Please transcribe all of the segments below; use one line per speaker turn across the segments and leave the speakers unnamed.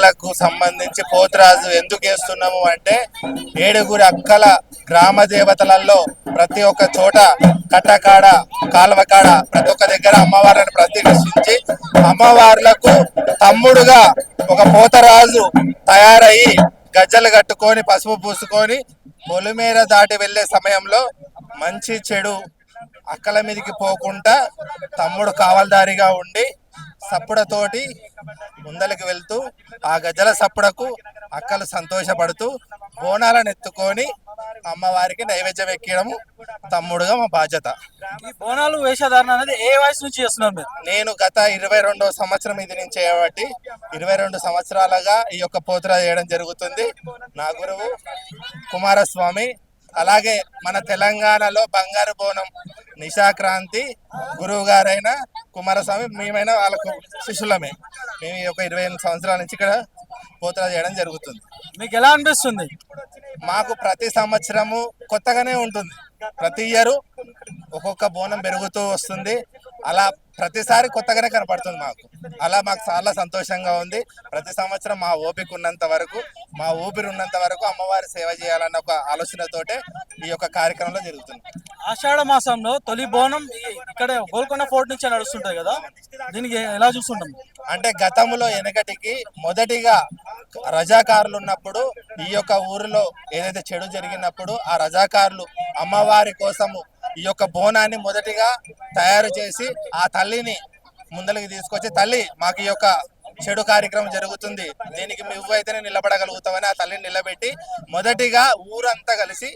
బోనాలకు సంబంధించి పోతురాజు ఎందుకు వేస్తున్నాము అంటే 7 అక్కల గ్రామ దేవతలలో ప్రతి ఒక్క చోట కట్టకాడ కాలువకాడ ప్రతి ఒక్క దగ్గర అమ్మవారిని ప్రతిష్ఠించి అమ్మవార్లకు తమ్ముడుగా ఒక పోతరాజు తయారయ్యి గజ్జలు కట్టుకొని పసుపు పూసుకొని పొలిమేర దాటి వెళ్లే సమయంలో మంచి చెడు అక్కల మీదకి పోకుండా తమ్ముడు కావల్దారిగా ఉండి సప్పుడతోటి ముందలకి వెళ్తూ ఆ గజ్జల సప్పుడకు అక్కలు సంతోషపడుతూ బోనాలను ఎత్తుకొని అమ్మవారికి నైవేద్యం ఎక్కడము తమ్ముడుగా మా బాధ్యత.
ఈ బోనాలు వేషధారణ అనేది ఏ వయసు నుంచి చేస్తున్నారు మీరు?
నేను గత 22వ సంవత్సరం ఇది నుంచి చేయబట్టి 22 సంవత్సరాలుగా ఈ యొక్క పోతురా చేయడం జరుగుతుంది. నా గురువు కుమారస్వామి, అలాగే మన తెలంగాణలో బంగారు బోనం నిశాక్రాంతి గురువు గారైన కుమారస్వామి, మేమైనా వాళ్ళకు శిష్యులమే. మేము ఈ యొక్క 28 సంవత్సరాల నుంచి ఇక్కడ పోతురా చేయడం జరుగుతుంది.
మీకు ఎలా అనిపిస్తుంది?
మాకు ప్రతి సంవత్సరము కొత్తగానే ఉంటుంది. ప్రతి ఇయర్ ఒక్కొక్క బోనం పెరుగుతూ వస్తుంది. అలా ప్రతిసారి కొత్తగానే కనపడుతుంది మాకు. అలా మాకు చాలా సంతోషంగా ఉంది. ప్రతి సంవత్సరం మా ఓపిక ఉన్నంత వరకు, మా ఊపిరి ఉన్నంత వరకు అమ్మవారి సేవ చేయాలన్న ఒక ఆలోచనతోటే ఈ యొక్క కార్యక్రమంలో జరుగుతుంది.
ఆషాఢ మాసంలో తొలి బోనం ఇక్కడ గోల్కొండ ఫోర్ట్ నుంచి నడుస్తుంటది కదా, దీనికి ఎలా చూస్తుంటాం
అంటే గతంలో వెనకటికి మొదటిగా రజాకారులు ఉన్నప్పుడు ఈ యొక్క ఊరిలో ఏదైతే చెడు జరిగినప్పుడు ఆ రజాకారులు అమ్మవారి కోసము ఈ యొక్క బోనాన్ని మొదటిగా తయారు చేసి ఆ తల్లిని ముందలకి తీసుకొచ్చి, తల్లి మాకు ఈ యొక్క చెడు కార్యక్రమం జరుగుతుంది, దీనికి నువ్వైతేనే నిలబడగలుగుతావని ఆ తల్లిని నిలబెట్టి మొదటిగా ఊరంతా కలిసి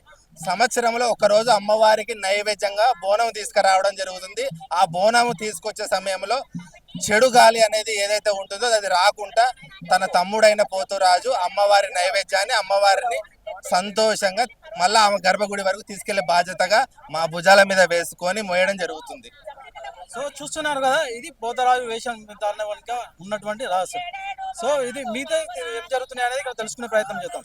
సంవత్సరంలో ఒకరోజు అమ్మవారికి నైవేద్యంగా బోనం తీసుకురావడం జరుగుతుంది. ఆ బోనం తీసుకొచ్చే సమయంలో చెడు గాలి అనేది ఏదైతే ఉంటుందో అది రాకుండా తన తమ్ముడైన పోతురాజు అమ్మవారి నైవేద్యాన్ని అమ్మవారిని సంతోషంగా మళ్ళా ఆమె గర్భగుడి వరకు తీసుకెళ్లే బాధ్యతగా మా భుజాల మీద వేసుకొని మోయడం జరుగుతుంది.
సో చూస్తున్నారు కదా, ఇది పోతరాజు వేషం వెనుక ఉన్నటువంటి రహస్యం. సో ఇది మీతో ఏం జరుగుతున్నాయి అనేది ఇక్కడ తెలుసుకునే ప్రయత్నం చేద్దాం.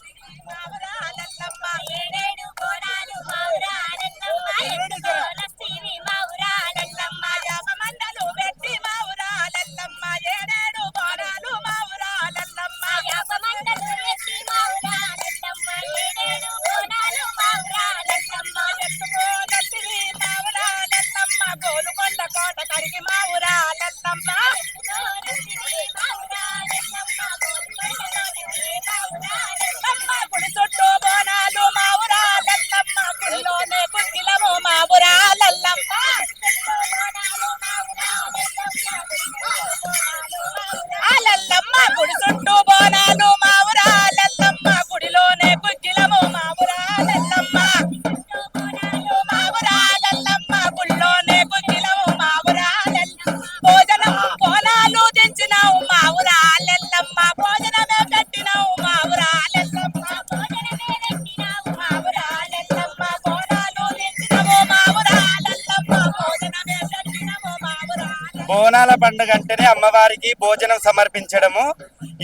బోనాల పండుగ అంటేనే అమ్మవారికి భోజనం సమర్పించడము.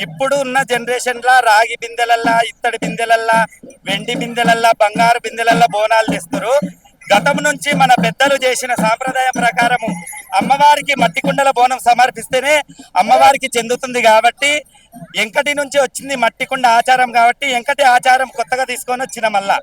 ఇప్పుడు ఉన్న జనరేషన్ లా రాగి బిందెలల్లా, ఇత్తడి బిందెలల్లా, వెండి బిందెలల్లా, బంగారు బిందెలల్లా బోనాలు తెస్తారు. గతం నుంచి మన పెద్దలు చేసిన సాంప్రదాయం ప్రకారము అమ్మవారికి మట్టి కుండల బోనం సమర్పిస్తేనే అమ్మవారికి చెందుతుంది. కాబట్టి ఎంకటి నుంచి వచ్చింది మట్టి కుండ ఆచారం, కాబట్టి ఎంకటి ఆచారం కొత్తగా తీసుకొని వచ్చిన మళ్ళా